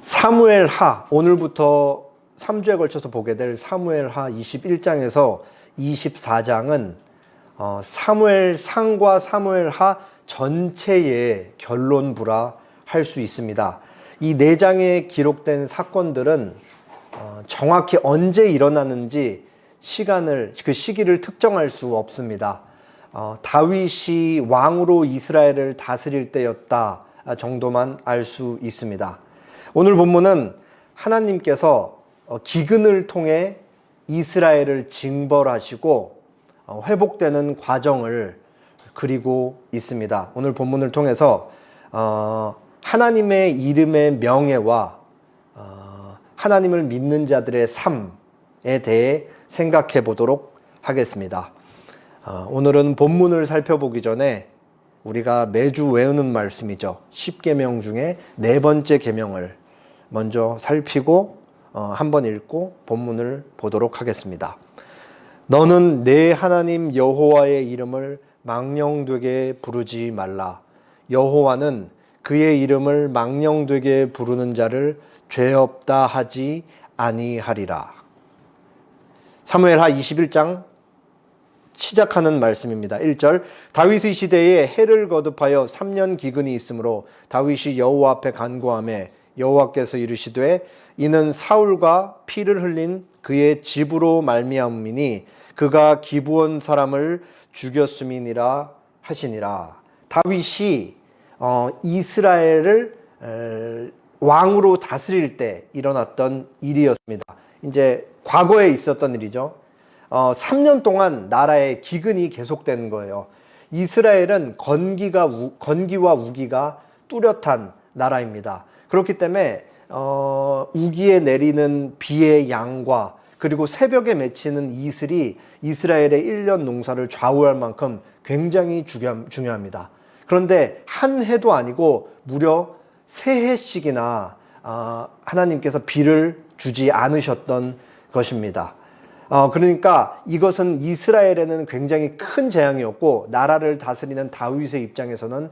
사무엘하, 오늘부터 3주에 걸쳐서 보게 될 사무엘하 21장에서 24장은 사무엘상과 사무엘하 전체의 결론부라 할 수 있습니다. 이 4장에 기록된 사건들은 정확히 언제 일어났는지 그 시기를 특정할 수 없습니다. 다윗이 왕으로 이스라엘을 다스릴 때였다 정도만 알 수 있습니다. 오늘 본문은 하나님께서 기근을 통해 이스라엘을 징벌하시고 회복되는 과정을 그리고 있습니다. 오늘 본문을 통해서 하나님의 이름의 명예와 하나님을 믿는 자들의 삶에 대해 생각해 보도록 하겠습니다. 오늘은 본문을 살펴보기 전에 우리가 매주 외우는 말씀이죠. 10계명 중에 4번째 계명을 먼저 살피고 한번 읽고 본문을 보도록 하겠습니다. 너는 내 하나님 여호와의 이름을 망령되게 부르지 말라. 여호와는 그의 이름을 망령되게 부르는 자를 죄 없다 하지 아니하리라. 사무엘하 21장 시작하는 말씀입니다. 1절, 다윗의 시대에 해를 거듭하여 3년 기근이 있으므로 다윗이 여호와 앞에 간구하매 여호와께서 이르시되 이는 사울과 피를 흘린 그의 집으로 말미암음이니 그가 기브온 사람을 죽였음이니라 하시니라. 다윗이 이스라엘을 왕으로 다스릴 때 일어났던 일이었습니다. 이제 과거에 있었던 일이죠. 3년 동안 나라에 기근이 계속된 거예요. 이스라엘은 건기와 우기가 뚜렷한 나라입니다. 그렇기 때문에 우기에 내리는 비의 양과 그리고 새벽에 맺히는 이슬이 이스라엘의 1년 농사를 좌우할 만큼 굉장히 중요합니다. 그런데 한 해도 아니고 무려 3해씩이나 하나님께서 비를 주지 않으셨던 것입니다. 그러니까 이것은 이스라엘에는 굉장히 큰 재앙이었고 나라를 다스리는 다윗의 입장에서는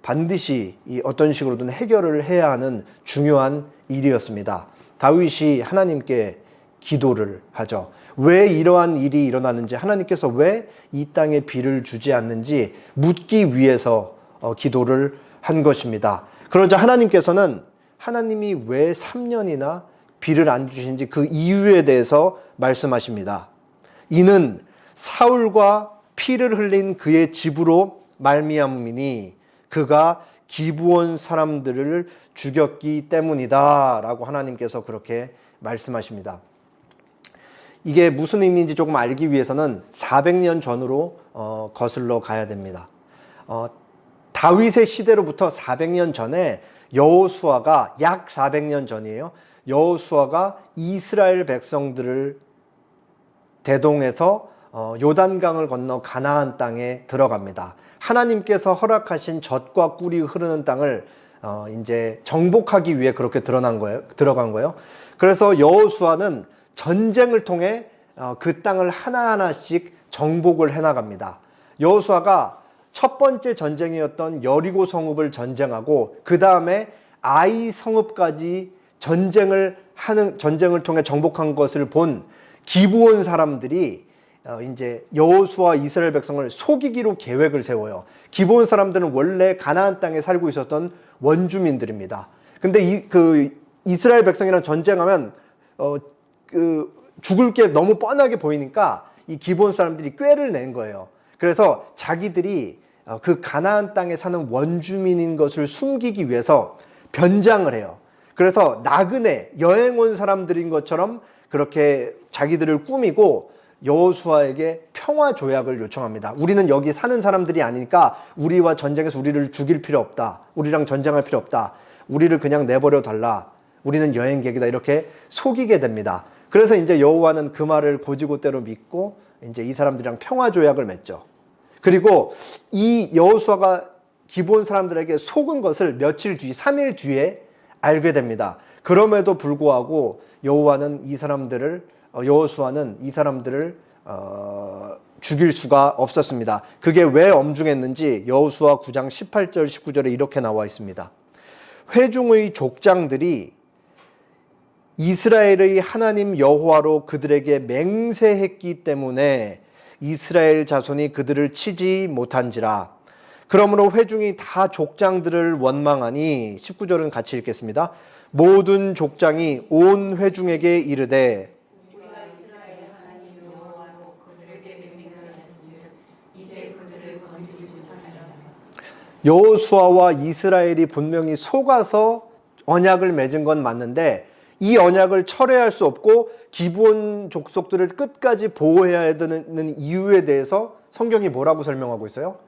반드시 어떤 식으로든 해결을 해야 하는 중요한 일이었습니다. 다윗이 하나님께 기도를 하죠. 왜 이러한 일이 일어났는지, 하나님께서 왜 이 땅에 비를 주지 않는지 묻기 위해서 기도를 한 것입니다. 그러자 하나님께서는 하나님이 왜 3년이나 비를 안 주신지 그 이유에 대해서 말씀하십니다. 이는 사울과 피를 흘린 그의 집으로 말미암음이니 그가 기브온 사람들을 죽였기 때문이다 라고 하나님께서 그렇게 말씀하십니다. 이게 무슨 의미인지 조금 알기 위해서는 400년 전으로 거슬러 가야 됩니다. 다윗의 시대로부터 400년 전에 여호수아가, 약 400년 전이에요. 여호수아가 이스라엘 백성들을 대동해서 요단강을 건너 가나안 땅에 들어갑니다. 하나님께서 허락하신 젖과 꿀이 흐르는 땅을 이제 정복하기 위해 그렇게 들어간 거예요. 그래서 여호수아는 전쟁을 통해 그 땅을 하나하나씩 정복을 해나갑니다. 여호수아가 첫 번째 전쟁이었던 여리고 성읍을 전쟁하고 그 다음에 아이 성읍까지 전쟁을 통해 정복한 것을 본 기브온 사람들이 이제 여호수아 이스라엘 백성을 속이기로 계획을 세워요. 기브온 사람들은 원래 가나안 땅에 살고 있었던 원주민들입니다. 근데 이스라엘 백성이랑 전쟁하면 죽을 게 너무 뻔하게 보이니까 이 기브온 사람들이 꾀를 낸 거예요. 그래서 자기들이 그 가나안 땅에 사는 원주민인 것을 숨기기 위해서 변장을 해요. 그래서 나그네, 여행 온 사람들인 것처럼 그렇게 자기들을 꾸미고 여호수아에게 평화 조약을 요청합니다. 우리는 여기 사는 사람들이 아니니까 우리와 전쟁에서 우리를 죽일 필요 없다. 우리랑 전쟁할 필요 없다. 우리를 그냥 내버려 달라. 우리는 여행객이다. 이렇게 속이게 됩니다. 그래서 이제 여호와는 그 말을 곧이곧대로 믿고 이제 이 사람들이랑 평화 조약을 맺죠. 그리고 이 여호수아가 기브온 사람들에게 속은 것을 며칠 뒤, 3일 뒤에 알게 됩니다. 그럼에도 불구하고 여호수아는 이 사람들을 죽일 수가 없었습니다. 그게 왜 엄중했는지 여호수아 9장 18절 19절에 이렇게 나와 있습니다. 회중의 족장들이 이스라엘의 하나님 여호와로 그들에게 맹세했기 때문에 이스라엘 자손이 그들을 치지 못한지라. 그러므로 회중이 다 족장들을 원망하니 19절은 같이 읽겠습니다. 모든 족장이 온 회중에게 이르되 우리가 이스라엘 하나님 여호와로 그들에게 맹세하였은즉 이제 그들을 건드리지 못하리라. 여호수아와 이스라엘이 분명히 속아서 언약을 맺은 건 맞는데 이 언약을 철회할 수 없고 기브온 족속들을 끝까지 보호해야 되는 이유에 대해서 성경이 뭐라고 설명하고 있어요?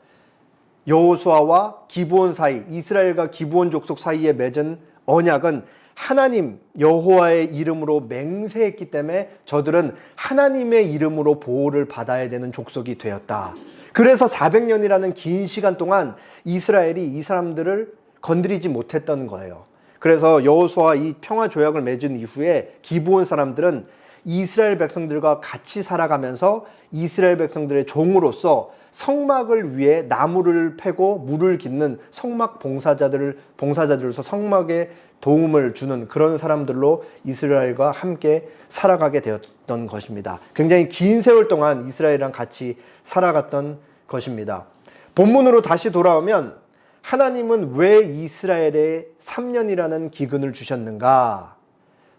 여호수아와 기브온 사이, 이스라엘과 기브온 족속 사이에 맺은 언약은 하나님 여호와의 이름으로 맹세했기 때문에 저들은 하나님의 이름으로 보호를 받아야 되는 족속이 되었다. 그래서 400년이라는 긴 시간 동안 이스라엘이 이 사람들을 건드리지 못했던 거예요. 그래서 여호수아와 이 평화 조약을 맺은 이후에 기브온 사람들은 이스라엘 백성들과 같이 살아가면서 이스라엘 백성들의 종으로서 성막을 위해 나무를 패고 물을 깃는 성막 봉사자들로서 성막에 도움을 주는 그런 사람들로 이스라엘과 함께 살아가게 되었던 것입니다. 굉장히 긴 세월 동안 이스라엘이랑 같이 살아갔던 것입니다. 본문으로 다시 돌아오면 하나님은 왜 이스라엘에 3년이라는 기근을 주셨는가?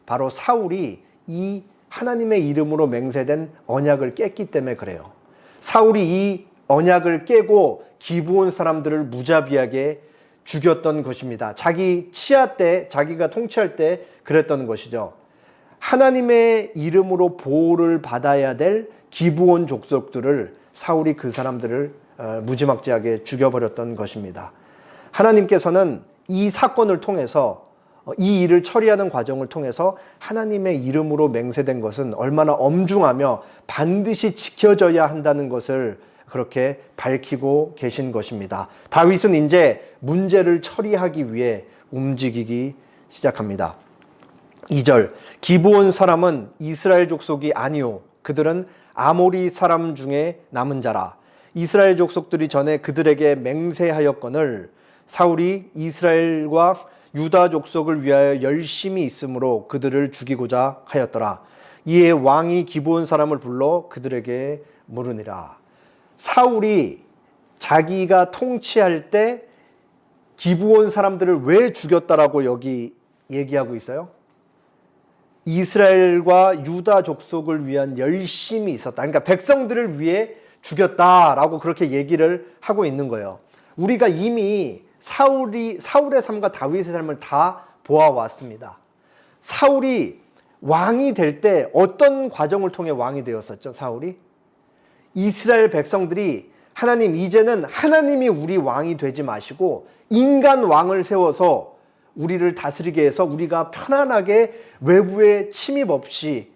바로 사울이 이 하나님의 이름으로 맹세된 언약을 깼기 때문에 그래요. 사울이 이 언약을 깨고 기브온 사람들을 무자비하게 죽였던 것입니다. 자기 치하 때, 자기가 통치할 때 그랬던 것이죠. 하나님의 이름으로 보호를 받아야 될 기브온 족속들을 사울이 그 사람들을 무지막지하게 죽여버렸던 것입니다. 하나님께서는 이 사건을 통해서 이 일을 처리하는 과정을 통해서 하나님의 이름으로 맹세된 것은 얼마나 엄중하며 반드시 지켜져야 한다는 것을 그렇게 밝히고 계신 것입니다. 다윗은 이제 문제를 처리하기 위해 움직이기 시작합니다. 2절, 기브온 사람은 이스라엘 족속이 아니오 그들은 아모리 사람 중에 남은 자라. 이스라엘 족속들이 전에 그들에게 맹세하였거늘 사울이 이스라엘과 유다 족속을 위하여 열심히 있으므로 그들을 죽이고자 하였더라. 이에 왕이 기브온 사람을 불러 그들에게 물으니라. 사울이 자기가 통치할 때 기브온 사람들을 왜 죽였다라고 여기 얘기하고 있어요? 이스라엘과 유다 족속을 위한 열심이 있었다. 그러니까 백성들을 위해 죽였다라고 그렇게 얘기를 하고 있는 거예요. 우리가 이미 사울의 삶과 다윗의 삶을 다 보아왔습니다. 사울이 왕이 될 때 어떤 과정을 통해 왕이 되었었죠? 사울이 이스라엘 백성들이 하나님 이제는 하나님이 우리 왕이 되지 마시고 인간 왕을 세워서 우리를 다스리게 해서 우리가 편안하게 외부의 침입 없이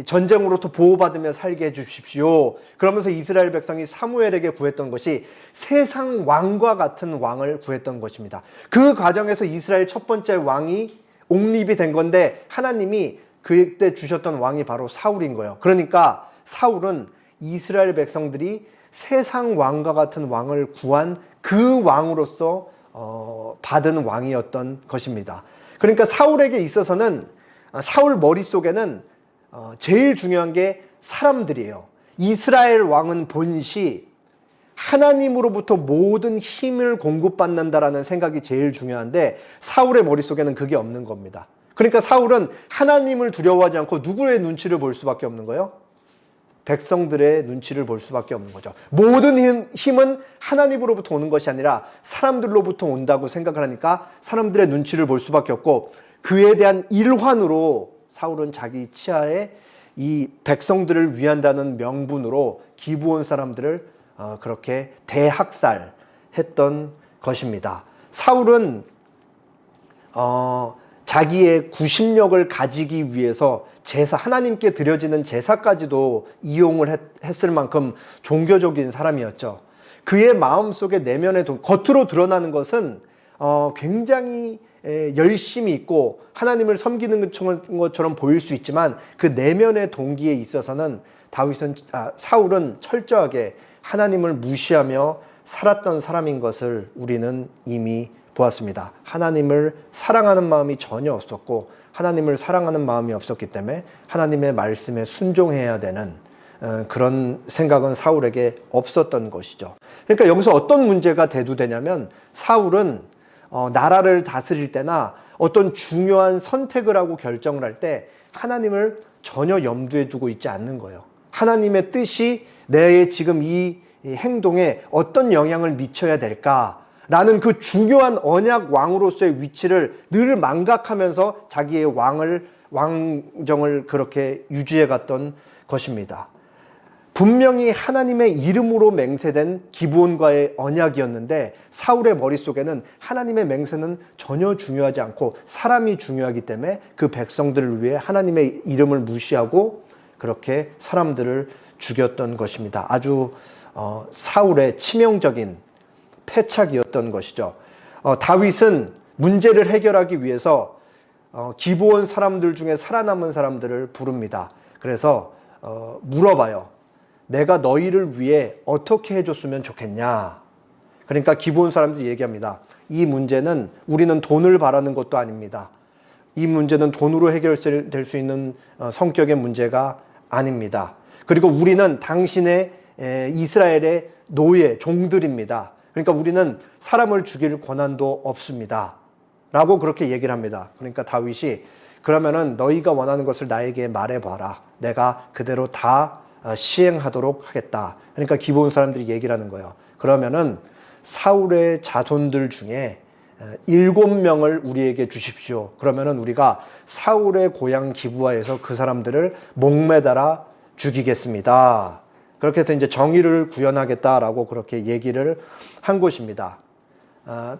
전쟁으로부터 보호받으며 살게 해주십시오. 그러면서 이스라엘 백성이 사무엘에게 구했던 것이 세상 왕과 같은 왕을 구했던 것입니다. 그 과정에서 이스라엘 첫 번째 왕이 옹립이 된 건데 하나님이 그때 주셨던 왕이 바로 사울인 거예요. 그러니까 사울은 이스라엘 백성들이 세상 왕과 같은 왕을 구한 그 왕으로서 받은 왕이었던 것입니다. 그러니까 사울에게 있어서는 사울 머릿속에는 제일 중요한 게 사람들이에요. 이스라엘 왕은 본시 하나님으로부터 모든 힘을 공급받는다라는 생각이 제일 중요한데 사울의 머릿속에는 그게 없는 겁니다. 그러니까 사울은 하나님을 두려워하지 않고 누구의 눈치를 볼 수밖에 없는 거예요? 백성들의 눈치를 볼 수밖에 없는 거죠. 모든 힘은 하나님으로부터 오는 것이 아니라 사람들로부터 온다고 생각을 하니까 사람들의 눈치를 볼 수밖에 없고 그에 대한 일환으로 사울은 자기 치하에 이 백성들을 위한다는 명분으로 기브온 사람들을 그렇게 대학살했던 것입니다. 사울은 자기의 구심력을 가지기 위해서 하나님께 드려지는 제사까지도 이용을 했을 만큼 종교적인 사람이었죠. 그의 마음속에 내면의 겉으로 드러나는 것은 굉장히 열심히 있고 하나님을 섬기는 것처럼 보일 수 있지만 그 내면의 동기에 있어서는 사울은 철저하게 하나님을 무시하며 살았던 사람인 것을 우리는 이미 보았습니다. 하나님을 사랑하는 마음이 전혀 없었고 하나님을 사랑하는 마음이 없었기 때문에 하나님의 말씀에 순종해야 되는 그런 생각은 사울에게 없었던 것이죠. 그러니까 여기서 어떤 문제가 대두되냐면 사울은 나라를 다스릴 때나 어떤 중요한 선택을 하고 결정을 할 때 하나님을 전혀 염두에 두고 있지 않는 거예요. 하나님의 뜻이 내 지금 이 행동에 어떤 영향을 미쳐야 될까라는 그 중요한 언약 왕으로서의 위치를 늘 망각하면서 자기의 왕정을 그렇게 유지해 갔던 것입니다. 분명히 하나님의 이름으로 맹세된 기브온과의 언약이었는데 사울의 머릿속에는 하나님의 맹세는 전혀 중요하지 않고 사람이 중요하기 때문에 그 백성들을 위해 하나님의 이름을 무시하고 그렇게 사람들을 죽였던 것입니다. 아주 사울의 치명적인 패착이었던 것이죠. 다윗은 문제를 해결하기 위해서 기브온 사람들 중에 살아남은 사람들을 부릅니다. 그래서 물어봐요. 내가 너희를 위해 어떻게 해줬으면 좋겠냐. 그러니까 기브온 사람들이 얘기합니다. 이 문제는 우리는 돈을 바라는 것도 아닙니다. 이 문제는 돈으로 해결될 수 있는 성격의 문제가 아닙니다. 그리고 우리는 당신의 이스라엘의 노예, 종들입니다. 그러니까 우리는 사람을 죽일 권한도 없습니다. 라고 그렇게 얘기를 합니다. 그러니까 다윗이 그러면은 너희가 원하는 것을 나에게 말해봐라. 내가 그대로 다 시행하도록 하겠다. 그러니까 기브온 사람들이 얘기를 하는 거예요. 그러면은 사울의 자손들 중에 7명을 우리에게 주십시오. 그러면은 우리가 사울의 고향 기브아에서 그 사람들을 목매달아 죽이겠습니다. 그렇게 해서 이제 정의를 구현하겠다라고 그렇게 얘기를 한 것입니다.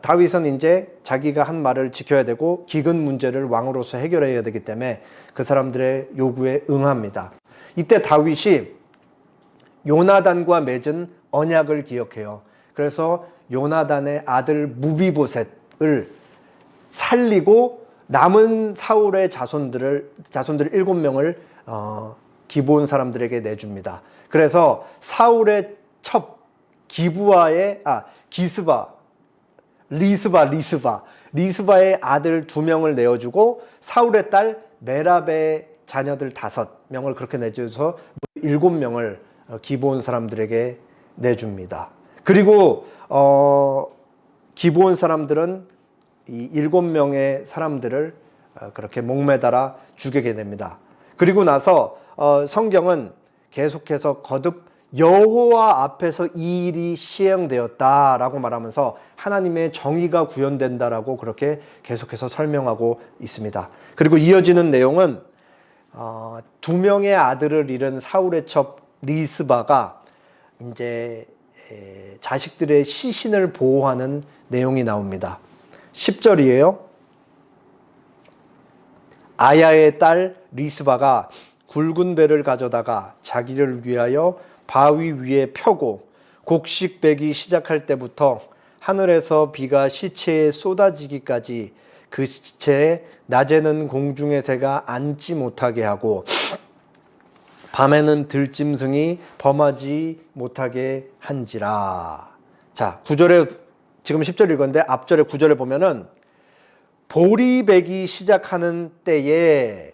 다윗은 이제 자기가 한 말을 지켜야 되고 기근 문제를 왕으로서 해결해야 되기 때문에 그 사람들의 요구에 응합니다. 이때 다윗이 요나단과 맺은 언약을 기억해요. 그래서 요나단의 아들 무비보셋을 살리고 남은 사울의 자손들 7명을 기브온 사람들에게 내줍니다. 그래서 사울의 첩 리스바의 아들 2명을 내어주고 사울의 딸 메랍의 자녀들 5명을 그렇게 내줘서 7명을 기브온 사람들에게 내줍니다. 그리고 기브온 사람들은 이 7명의 사람들을 그렇게 목매달아 죽이게 됩니다. 그리고 나서 성경은 계속해서 거듭 여호와 앞에서 이 일이 시행되었다라고 말하면서 하나님의 정의가 구현된다라고 그렇게 계속해서 설명하고 있습니다. 그리고 이어지는 내용은 2명의 아들을 잃은 사울의 첩 리스바가 이제 자식들의 시신을 보호하는 내용이 나옵니다. 10절이에요. 아야의 딸 리스바가 굵은 배를 가져다가 자기를 위하여 바위 위에 펴고 곡식 베기 시작할 때부터 하늘에서 비가 시체에 쏟아지기까지 그 시체에 낮에는 공중의 새가 앉지 못하게 하고 밤에는 들짐승이 범하지 못하게 한지라. 자, 9절에 지금 10절 읽었는데 앞절에 9절에 보면은 보리 베기 시작하는 때에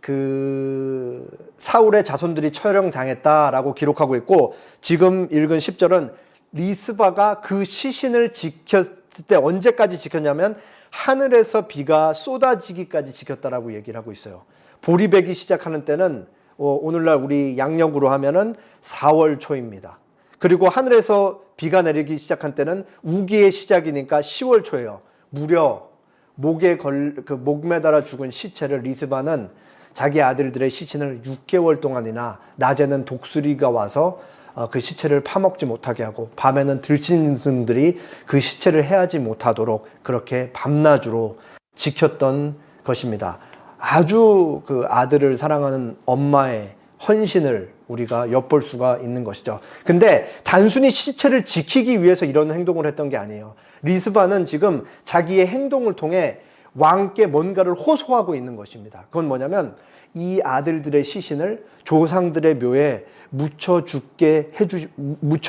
그 사울의 자손들이 처형당했다라고 기록하고 있고 지금 읽은 10절은 리스바가 그 시신을 지켰을 때 언제까지 지켰냐면 하늘에서 비가 쏟아지기까지 지켰다라고 얘기를 하고 있어요. 보리 베기 시작하는 때는 오늘날 우리 양력으로 하면은 4월 초입니다. 그리고 하늘에서 비가 내리기 시작한 때는 우기의 시작이니까 10월 초예요. 무려 목 매달아 죽은 시체를 리스바는 자기 아들들의 시신을 6개월 동안이나 낮에는 독수리가 와서 그 시체를 파먹지 못하게 하고 밤에는 들짐승들이 그 시체를 해하지 못하도록 그렇게 밤낮으로 지켰던 것입니다. 아주 그 아들을 사랑하는 엄마의 헌신을 우리가 엿볼 수가 있는 것이죠. 근데 단순히 시체를 지키기 위해서 이런 행동을 했던 게 아니에요. 리스바는 지금 자기의 행동을 통해 왕께 뭔가를 호소하고 있는 것입니다. 그건 뭐냐면 이 아들들의 시신을 조상들의 묘에 묻혀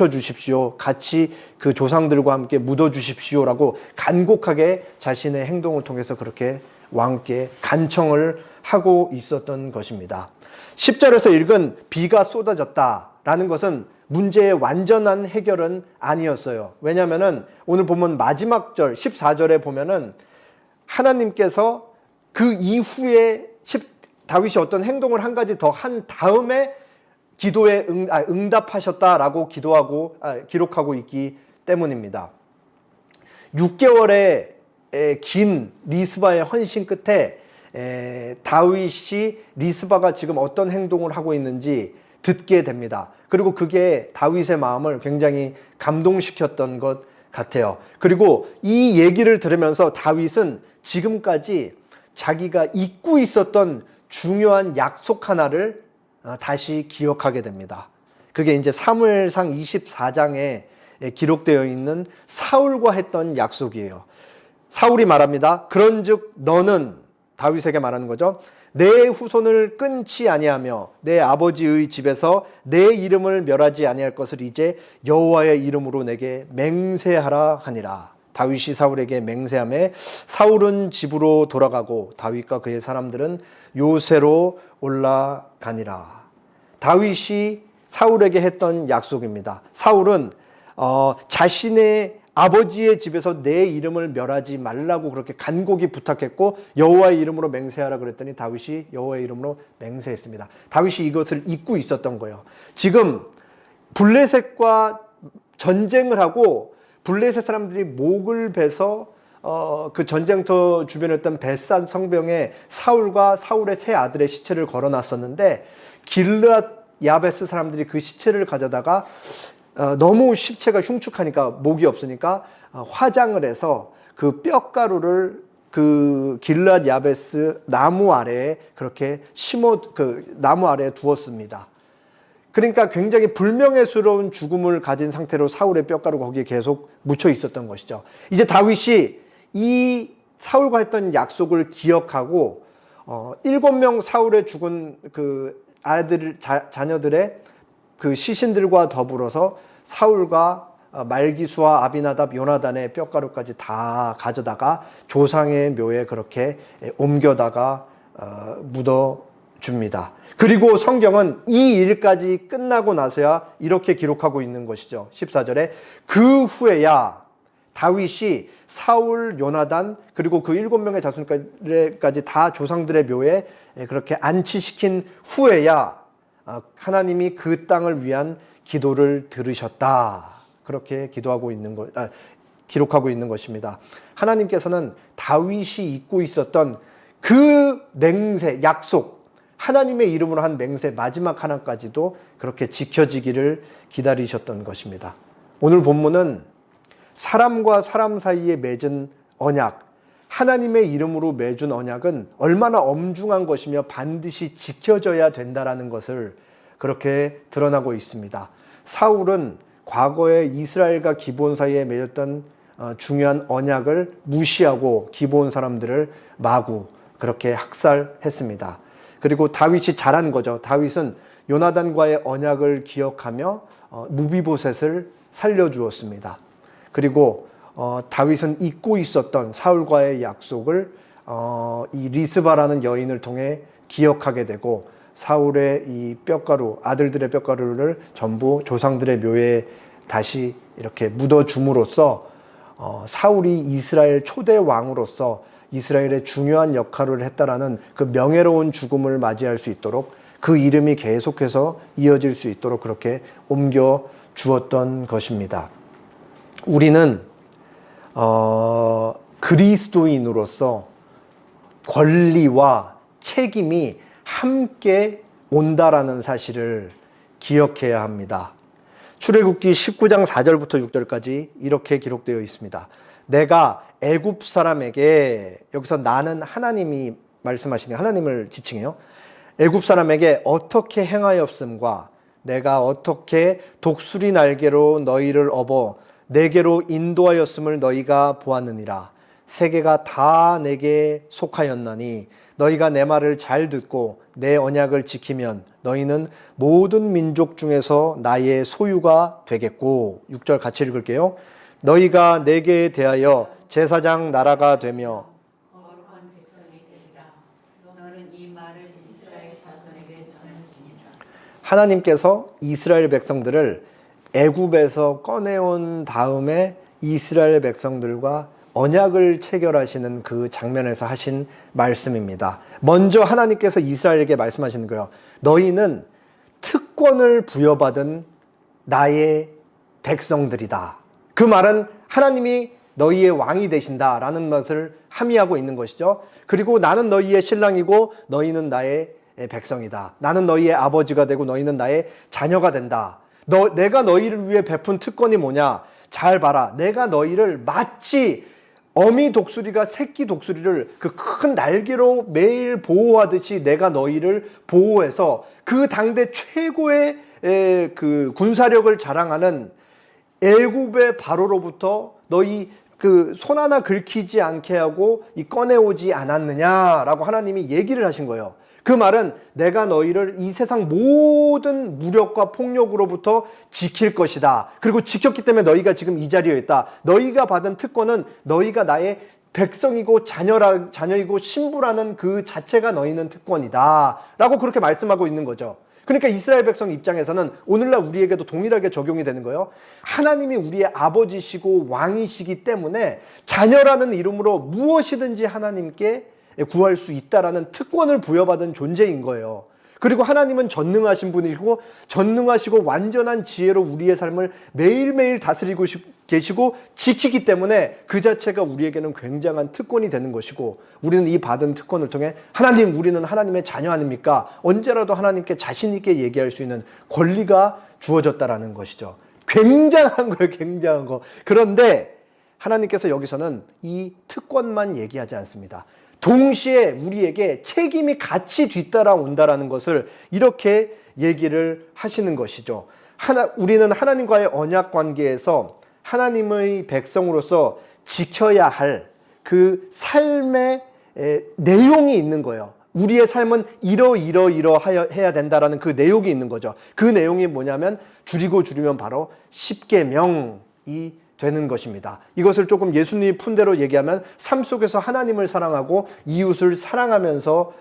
주십시오. 같이 그 조상들과 함께 묻어 주십시오라고 간곡하게 자신의 행동을 통해서 그렇게 왕께 간청을 하고 있었던 것입니다. 10절에서 읽은 비가 쏟아졌다라는 것은 문제의 완전한 해결은 아니었어요. 왜냐하면은 오늘 보면 마지막 절 14절에 보면은 하나님께서 그 이후에 다윗이 어떤 행동을 한 가지 더 한 다음에 기도에 응답하셨다라고 기록하고 있기 때문입니다. 6개월의 긴 리스바의 헌신 끝에 다윗이 리스바가 지금 어떤 행동을 하고 있는지 듣게 됩니다. 그리고 그게 다윗의 마음을 굉장히 감동시켰던 것 같아요. 그리고 이 얘기를 들으면서 다윗은 지금까지 자기가 잊고 있었던 중요한 약속 하나를 다시 기억하게 됩니다. 그게 이제 사무엘상 24장에 기록되어 있는 사울과 했던 약속이에요. 사울이 말합니다. 그런즉 너는, 다윗에게 말하는 거죠, 내 후손을 끊지 아니하며 내 아버지의 집에서 내 이름을 멸하지 아니할 것을 이제 여호와의 이름으로 내게 맹세하라 하니라. 다윗이 사울에게 맹세하며 사울은 집으로 돌아가고 다윗과 그의 사람들은 요새로 올라가니라. 다윗이 사울에게 했던 약속입니다. 사울은 자신의 아버지의 집에서 내 이름을 멸하지 말라고 그렇게 간곡히 부탁했고 여호와의 이름으로 맹세하라 그랬더니 다윗이 여호와의 이름으로 맹세했습니다. 다윗이 이것을 잊고 있었던 거예요. 지금 블레셋과 전쟁을 하고 블레셋 사람들이 목을 베서 그 전쟁터 주변에 있던 벳산 성벽에 사울과 사울의 세 아들의 시체를 걸어놨었는데 길르앗 야베스 사람들이 그 시체를 가져다가 너무 시체가 흉측하니까 목이 없으니까 화장을 해서 그 뼈가루를 그 길르앗 야베스 나무 아래에 그렇게 그 나무 아래에 두었습니다. 그러니까 굉장히 불명예스러운 죽음을 가진 상태로 사울의 뼈가루가 거기에 계속 묻혀 있었던 것이죠. 이제 다윗이 이 사울과 했던 약속을 기억하고 7명 사울의 죽은 그 자녀들의 그 시신들과 더불어서 사울과 말기수와 아비나답, 요나단의 뼈가루까지 다 가져다가 조상의 묘에 그렇게 옮겨다가 묻어줍니다. 그리고 성경은 이 일까지 끝나고 나서야 이렇게 기록하고 있는 것이죠. 14절에 그 후에야 다윗이 사울, 요나단 그리고 그 7명의 자손까지 다 조상들의 묘에 그렇게 안치시킨 후에야 하나님이 그 땅을 위한 기도를 들으셨다. 그렇게 기록하고 있는 것입니다. 하나님께서는 다윗이 잊고 있었던 그 맹세, 약속, 하나님의 이름으로 한 맹세 마지막 하나까지도 그렇게 지켜지기를 기다리셨던 것입니다. 오늘 본문은 사람과 사람 사이에 맺은 언약, 하나님의 이름으로 맺은 언약은 얼마나 엄중한 것이며 반드시 지켜져야 된다라는 것을 그렇게 드러나고 있습니다. 사울은 과거에 이스라엘과 기브온 사이에 맺었던 중요한 언약을 무시하고 기브온 사람들을 마구 그렇게 학살했습니다. 그리고 다윗이 잘한 거죠. 다윗은 요나단과의 언약을 기억하며 무비보셋을 살려주었습니다. 그리고 다윗은 잊고 있었던 사울과의 약속을 이 리스바라는 여인을 통해 기억하게 되고 사울의 이 뼈가루, 아들들의 뼈가루를 전부 조상들의 묘에 다시 이렇게 묻어줌으로써 사울이 이스라엘 초대 왕으로서 이스라엘의 중요한 역할을 했다라는 그 명예로운 죽음을 맞이할 수 있도록 그 이름이 계속해서 이어질 수 있도록 그렇게 옮겨 주었던 것입니다. 우리는 그리스도인으로서 권리와 책임이 함께 온다라는 사실을 기억해야 합니다. 출애굽기 19장 4절부터 6절까지 이렇게 기록되어 있습니다. 내가 애굽 사람에게, 여기서 나는 하나님이 말씀하시는 하나님을 지칭해요. 애굽 사람에게 어떻게 행하였음과 내가 어떻게 독수리 날개로 너희를 업어 내게로 인도하였음을 너희가 보았느니라. 세계가 다 내게 속하였나니 너희가 내 말을 잘 듣고 내 언약을 지키면 너희는 모든 민족 중에서 나의 소유가 되겠고 6절 같이 읽을게요. 너희가 내게 대하여 제사장 나라가 되며 거룩한 백성이 되리라. 너는 이 말을 이스라엘 자손에게 전할지니라. 하나님께서 이스라엘 백성들을 애굽에서 꺼내온 다음에 이스라엘 백성들과 언약을 체결하시는 그 장면에서 하신 말씀입니다. 먼저 하나님께서 이스라엘에게 말씀하시는 거예요. 너희는 특권을 부여받은 나의 백성들이다. 그 말은 하나님이 너희의 왕이 되신다라는 것을 함의하고 있는 것이죠. 그리고 나는 너희의 신랑이고 너희는 나의 백성이다. 나는 너희의 아버지가 되고 너희는 나의 자녀가 된다. 내가 너희를 위해 베푼 특권이 뭐냐? 잘 봐라. 내가 너희를 마치 어미 독수리가 새끼 독수리를 그 큰 날개로 매일 보호하듯이 내가 너희를 보호해서 그 당대 최고의 그 군사력을 자랑하는 애굽의 바로로부터 너희 그 손 하나 긁히지 않게 하고 꺼내오지 않았느냐라고 하나님이 얘기를 하신 거예요. 그 말은 내가 너희를 이 세상 모든 무력과 폭력으로부터 지킬 것이다. 그리고 지켰기 때문에 너희가 지금 이 자리에 있다. 너희가 받은 특권은 너희가 나의 백성이고 자녀이고 신부라는 그 자체가 너희는 특권이다. 라고 그렇게 말씀하고 있는 거죠. 그러니까 이스라엘 백성 입장에서는 오늘날 우리에게도 동일하게 적용이 되는 거예요. 하나님이 우리의 아버지시고 왕이시기 때문에 자녀라는 이름으로 무엇이든지 하나님께 구할 수 있다라는 특권을 부여받은 존재인 거예요. 그리고 하나님은 전능하신 분이고 전능하시고 완전한 지혜로 우리의 삶을 매일매일 다스리고 계시고 지키기 때문에 그 자체가 우리에게는 굉장한 특권이 되는 것이고 우리는 이 받은 특권을 통해 하나님, 우리는 하나님의 자녀 아닙니까? 언제라도 하나님께 자신 있게 얘기할 수 있는 권리가 주어졌다라는 것이죠. 굉장한 거예요. 굉장한 거. 그런데 하나님께서 여기서는 이 특권만 얘기하지 않습니다. 동시에 우리에게 책임이 같이 뒤따라온다라는 것을 이렇게 얘기를 하시는 것이죠. 우리는 하나님과의 언약 관계에서 하나님의 백성으로서 지켜야 할 그 삶의 내용이 있는 거예요. 우리의 삶은 이러해야 된다라는 그 내용이 있는 거죠. 그 내용이 뭐냐면 줄이면 바로 십계명이 되는 것입니다. 이것을 조금 예수님이 푼 대로 얘기하면 삶 속에서 하나님을 사랑하고 이웃을 사랑하면서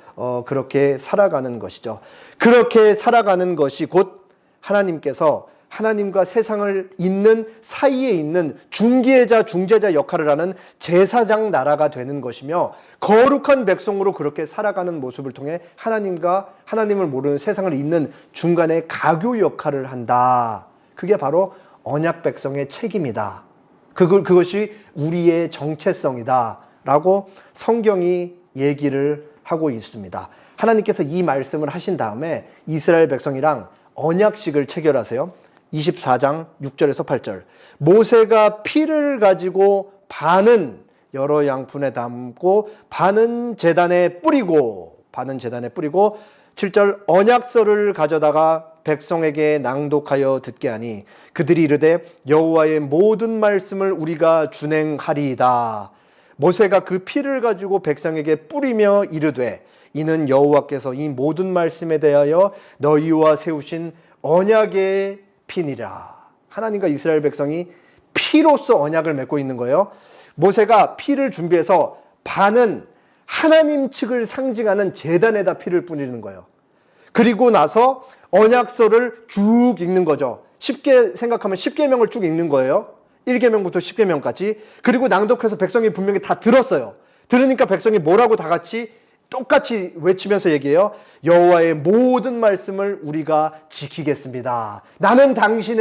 그렇게 살아가는 것이죠. 그렇게 살아가는 것이 곧 하나님께서 하나님과 세상을 잇는 사이에 있는 중재자 역할을 하는 제사장 나라가 되는 것이며 거룩한 백성으로 그렇게 살아가는 모습을 통해 하나님을 모르는 세상을 잇는 중간에 가교 역할을 한다. 그게 바로 언약 백성의 책임이다. 그것이 우리의 정체성이다. 라고 성경이 얘기를 하고 있습니다. 하나님께서 이 말씀을 하신 다음에 이스라엘 백성이랑 언약식을 체결하세요. 24장 6절에서 8절. 모세가 피를 가지고 반은 여러 양푼에 담고 반은 제단에 뿌리고 7절 언약서를 가져다가 백성에게 낭독하여 듣게 하니 그들이 이르되 여호와의 모든 말씀을 우리가 준행하리이다. 모세가 그 피를 가지고 백성에게 뿌리며 이르되 이는 여호와께서 이 모든 말씀에 대하여 너희와 세우신 언약의 피니라. 하나님과 이스라엘 백성이 피로서 언약을 맺고 있는 거예요. 모세가 피를 준비해서 반은 하나님 측을 상징하는 제단에다 피를 뿌리는 거예요. 그리고 나서 언약서를 쭉 읽는 거죠. 쉽게 생각하면 10계명을 쭉 읽는 거예요. 1계명부터 10계명까지. 그리고 낭독해서 백성이 분명히 다 들었어요. 들으니까 백성이 뭐라고 다 같이 똑같이 외치면서 얘기해요. 여호와의 모든 말씀을 우리가 지키겠습니다. 나는 당신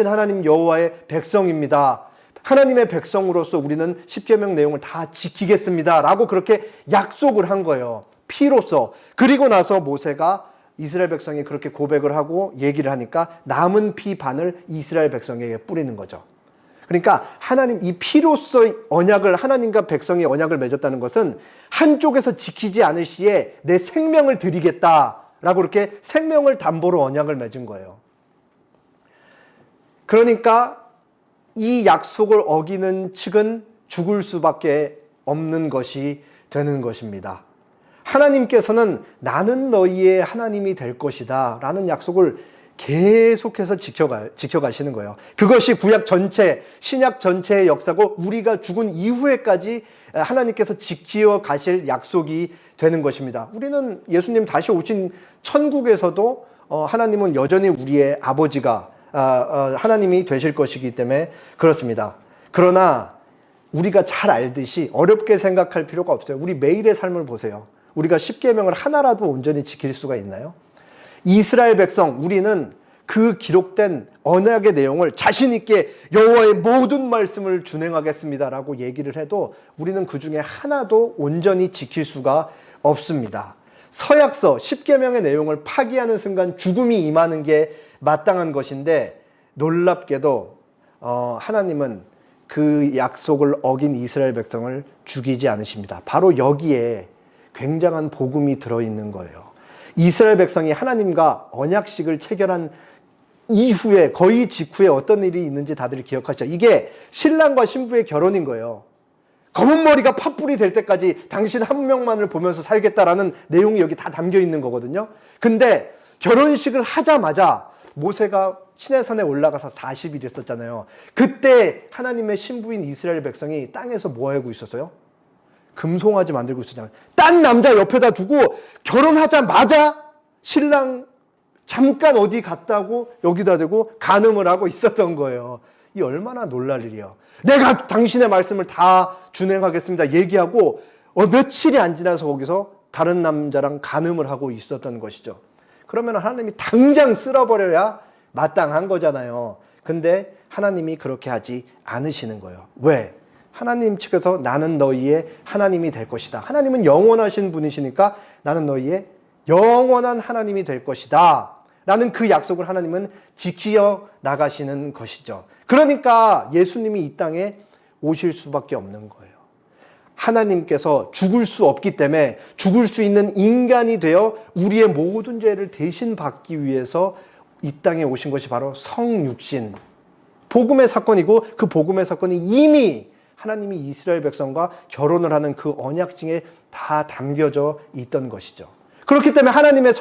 하나님 여호와의 백성입니다. 하나님의 백성으로서 우리는 10계명 내용을 다 지키겠습니다. 라고 그렇게 약속을 한 거예요. 피로서. 그리고 나서 모세가 이스라엘 백성이 그렇게 고백을 하고 얘기를 하니까 남은 피 반을 이스라엘 백성에게 뿌리는 거죠. 그러니까 하나님 이 피로서 언약을 하나님과 백성이 언약을 맺었다는 것은 한쪽에서 지키지 않을 시에 내 생명을 드리겠다라고 그렇게 생명을 담보로 언약을 맺은 거예요. 그러니까 이 약속을 어기는 측은 죽을 수밖에 없는 것이 되는 것입니다. 하나님께서는 나는 너희의 하나님이 될 것이다 라는 약속을 계속해서 지켜가시는 거예요. 그것이 구약 전체, 신약 전체의 역사고 우리가 죽은 이후에까지 하나님께서 지켜가실 약속이 되는 것입니다. 우리는 예수님 다시 오신 천국에서도 하나님은 여전히 우리의 아버지가 하나님이 되실 것이기 때문에 그렇습니다. 그러나 우리가 잘 알듯이 어렵게 생각할 필요가 없어요. 우리 매일의 삶을 보세요. 우리가 십계명을 하나라도 온전히 지킬 수가 있나요? 이스라엘 백성, 우리는 그 기록된 언약의 내용을 자신 있게 여호와의 모든 말씀을 준행하겠습니다라고 얘기를 해도 우리는 그 중에 하나도 온전히 지킬 수가 없습니다. 서약서 십계명의 내용을 파기하는 순간 죽음이 임하는 게 마땅한 것인데 놀랍게도 하나님은 그 약속을 어긴 이스라엘 백성을 죽이지 않으십니다. 바로 여기에 굉장한 복음이 들어있는 거예요. 이스라엘 백성이 하나님과 언약식을 체결한 이후에 거의 직후에 어떤 일이 있는지 다들 기억하시죠? 이게 신랑과 신부의 결혼인 거예요. 검은 머리가 팥불이 될 때까지 당신 한 명만을 보면서 살겠다라는 내용이 여기 다 담겨 있는 거거든요. 근데 결혼식을 하자마자 모세가 시내산에 올라가서 40일 있었잖아요. 그때 하나님의 신부인 이스라엘 백성이 땅에서 뭐 하고 있었어요? 금송아지 만들고 있었잖아요. 딴 남자 옆에다 두고 결혼하자마자 신랑 잠깐 어디 갔다고 여기다 대고 간음을 하고 있었던 거예요. 이 얼마나 놀랄 일이에요. 내가 당신의 말씀을 다 준행하겠습니다 얘기하고 며칠이 안 지나서 거기서 다른 남자랑 간음을 하고 있었던 것이죠. 그러면 하나님이 당장 쓸어버려야 마땅한 거잖아요. 근데 하나님이 그렇게 하지 않으시는 거예요. 왜? 하나님 측에서 나는 너희의 하나님이 될 것이다. 하나님은 영원하신 분이시니까 나는 너희의 영원한 하나님이 될 것이다 라는 그 약속을 하나님은 지키어 나가시는 것이죠. 그러니까 예수님이 이 땅에 오실 수밖에 없는 거예요. 하나님께서 죽을 수 없기 때문에 죽을 수 있는 인간이 되어 우리의 모든 죄를 대신 받기 위해서 이 땅에 오신 것이 바로 성육신, 복음의 사건이고 그 복음의 사건이 이미 하나님이 이스라엘 백성과 결혼을 하는 그 언약증에 다 담겨져 있던 것이죠. 그렇기 때문에 하나님의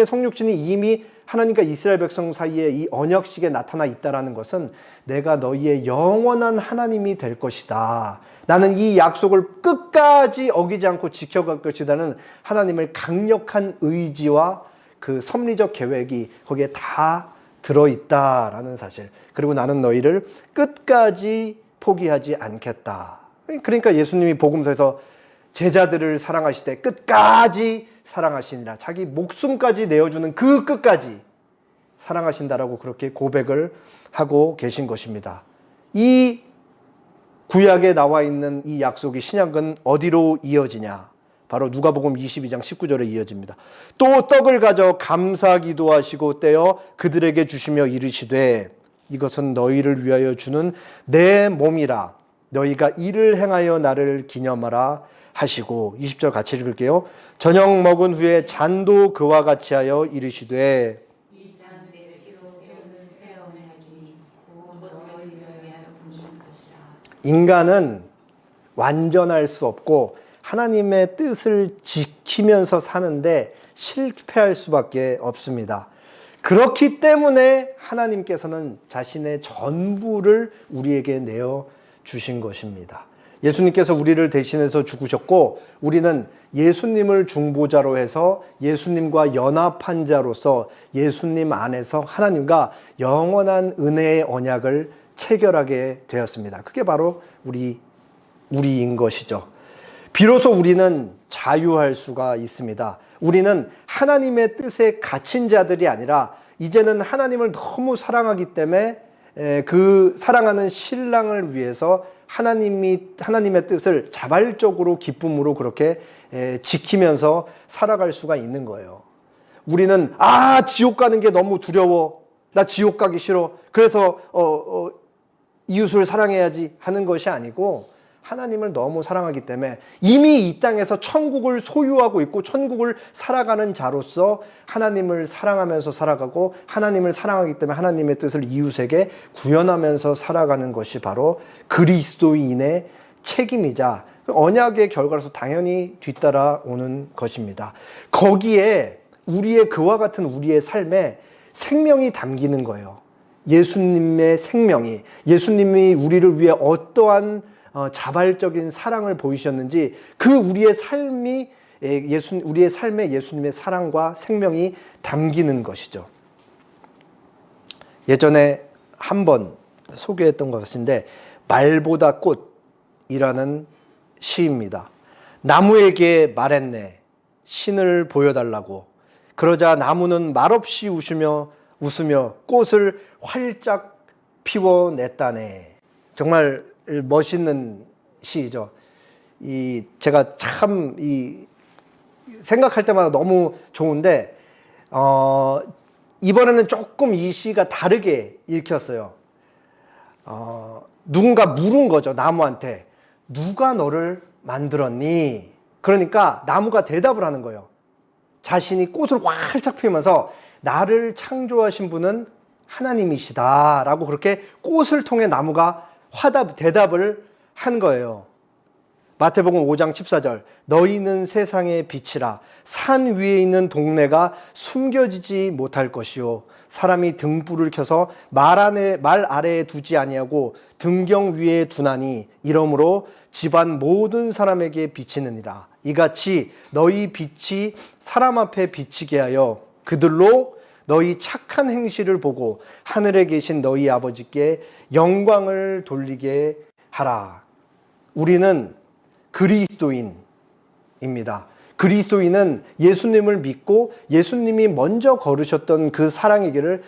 성육신이 이미 하나님과 이스라엘 백성 사이에 이 언약식에 나타나 있다는 것은 내가 너희의 영원한 하나님이 될 것이다. 나는 이 약속을 끝까지 어기지 않고 지켜갈 것이라는 하나님의 강력한 의지와 그 섭리적 계획이 거기에 다 들어있다라는 사실. 그리고 나는 너희를 끝까지 포기하지 않겠다. 그러니까 예수님이 복음서에서 제자들을 사랑하실 때 끝까지 사랑하시니라. 자기 목숨까지 내어주는 그 끝까지 사랑하신다라고 그렇게 고백을 하고 계신 것입니다. 이 구약에 나와 있는 이 약속이 신약은 어디로 이어지냐? 바로 누가복음 22장 19절에 이어집니다. 또 떡을 가져 감사 기도하시고 떼어 그들에게 주시며 이르시되 이것은 너희를 위하여 주는 내 몸이라. 너희가 이를 행하여 나를 기념하라 하시고 20절 같이 읽을게요. 저녁 먹은 후에 잔도 그와 같이 하여 이르시되 이 잔은 내 피로 세우는 새 언약이니 곧 너희를 위하여 부은 것이라. 인간은 완전할 수 없고 하나님의 뜻을 지키면서 사는데 실패할 수밖에 없습니다. 그렇기 때문에 하나님께서는 자신의 전부를 우리에게 내어 주신 것입니다. 예수님께서 우리를 대신해서 죽으셨고 우리는 예수님을 중보자로 해서 예수님과 연합한 자로서 예수님 안에서 하나님과 영원한 은혜의 언약을 체결하게 되었습니다. 그게 바로 우리인 것이죠. 비로소 우리는 자유할 수가 있습니다. 우리는 하나님의 뜻에 갇힌 자들이 아니라 이제는 하나님을 너무 사랑하기 때문에 그 사랑하는 신랑을 위해서 하나님의 뜻을 자발적으로 기쁨으로 그렇게 지키면서 살아갈 수가 있는 거예요. 우리는 지옥 가는 게 너무 두려워. 나 지옥 가기 싫어. 그래서 이웃을 사랑해야지 하는 것이 아니고 하나님을 너무 사랑하기 때문에 이미 이 땅에서 천국을 소유하고 있고 천국을 살아가는 자로서 하나님을 사랑하면서 살아가고 하나님을 사랑하기 때문에 하나님의 뜻을 이웃에게 구현하면서 살아가는 것이 바로 그리스도인의 책임이자 언약의 결과로서 당연히 뒤따라오는 것입니다. 거기에 우리의 그와 같은 우리의 삶에 생명이 담기는 거예요. 예수님의 생명이, 예수님이 우리를 위해 어떠한 자발적인 사랑을 보이셨는지 그 우리의 삶이 우리의 삶에 예수님의 사랑과 생명이 담기는 것이죠. 예전에 한번 소개했던 것 같은데 말보다 꽃이라는 시입니다. 나무에게 말했네. 신을 보여달라고. 그러자 나무는 말없이 웃으며 꽃을 활짝 피워냈다네. 정말 멋있는 시죠. 제가 참 생각할 때마다 너무 좋은데 이번에는 조금 이 시가 다르게 읽혔어요. 누군가 물은 거죠. 나무한테. 누가 너를 만들었니? 그러니까 나무가 대답을 하는 거예요. 자신이 꽃을 활짝 피우면서 나를 창조하신 분은 하나님이시다 라고 그렇게 꽃을 통해 나무가 대답을 한 거예요. 마태복음 5장 14절 너희는 세상의 빛이라 산 위에 있는 동네가 숨겨지지 못할 것이요 사람이 등불을 켜서 말 아래에 두지 아니하고 등경 위에 두나니 이러므로 집안 모든 사람에게 비치느니라. 이같이 너희 빛이 사람 앞에 비치게 하여 그들로 너희 착한 행실을 보고 하늘에 계신 너희 아버지께 영광을 돌리게 하라. 우리는 그리스도인입니다. 그리스도인은 예수님을 믿고 예수님이 먼저 걸으셨던 그 사랑의 길을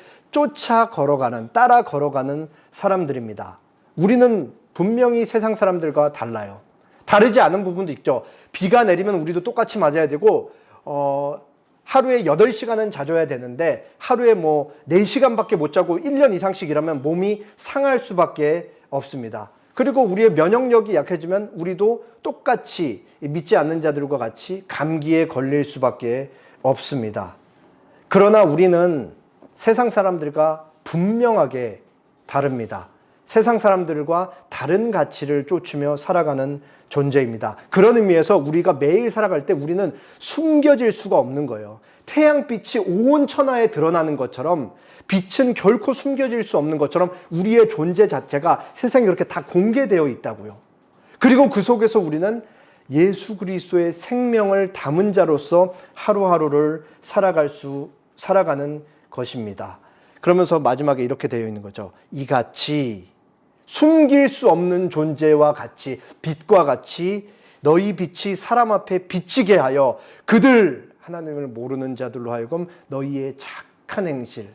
따라 걸어가는 사람들입니다. 우리는 분명히 세상 사람들과 달라요. 다르지 않은 부분도 있죠. 비가 내리면 우리도 똑같이 맞아야 되고 하루에 8시간은 자줘야 되는데 하루에 4시간밖에 못 자고 1년 이상씩 일하면 몸이 상할 수밖에 없습니다. 그리고 우리의 면역력이 약해지면 우리도 똑같이 믿지 않는 자들과 같이 감기에 걸릴 수밖에 없습니다. 그러나 우리는 세상 사람들과 분명하게 다릅니다. 세상 사람들과 다른 가치를 쫓으며 살아가는 존재입니다. 그런 의미에서 우리가 매일 살아갈 때 우리는 숨겨질 수가 없는 거예요. 태양빛이 온 천하에 드러나는 것처럼 빛은 결코 숨겨질 수 없는 것처럼 우리의 존재 자체가 세상에 그렇게 다 공개되어 있다고요. 그리고 그 속에서 우리는 예수 그리스도의 생명을 담은 자로서 하루하루를 살아가는 것입니다. 그러면서 마지막에 이렇게 되어 있는 거죠. 이같이 숨길 수 없는 존재와 같이 빛과 같이 너희 빛이 사람 앞에 비치게 하여 그들 하나님을 모르는 자들로 하여금 너희의 착한 행실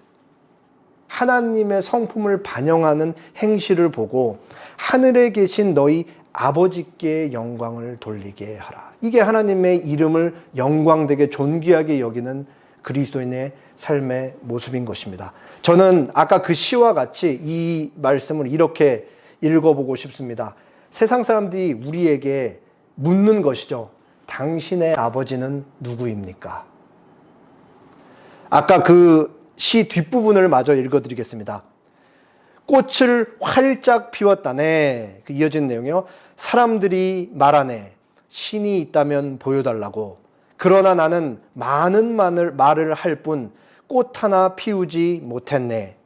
하나님의 성품을 반영하는 행실을 보고 하늘에 계신 너희 아버지께 영광을 돌리게 하라. 이게 하나님의 이름을 영광되게 존귀하게 여기는 그리스도인의 삶의 모습인 것입니다. 저는 아까 그 시와 같이 이 말씀을 이렇게 읽어보고 싶습니다. 세상 사람들이 우리에게 묻는 것이죠. 당신의 아버지는 누구입니까? 아까 그 시 뒷부분을 마저 읽어드리겠습니다. 꽃을 활짝 피웠다네. 그 이어진 내용이요. 사람들이 말하네. 신이 있다면 보여달라고. 그러나 나는 많은 말을 할 뿐 꽃 하나 피우지 못했네.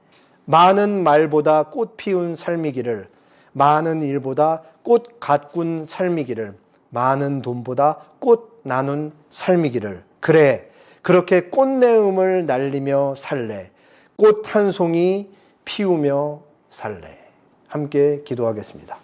많은 말보다 꽃 피운 삶이기를, 많은 일보다 꽃 가꾼 삶이기를, 많은 돈보다 꽃 나눈 삶이기를. 그래, 그렇게 꽃내음을 날리며 살래. 꽃 한 송이 피우며 살래. 함께 기도하겠습니다.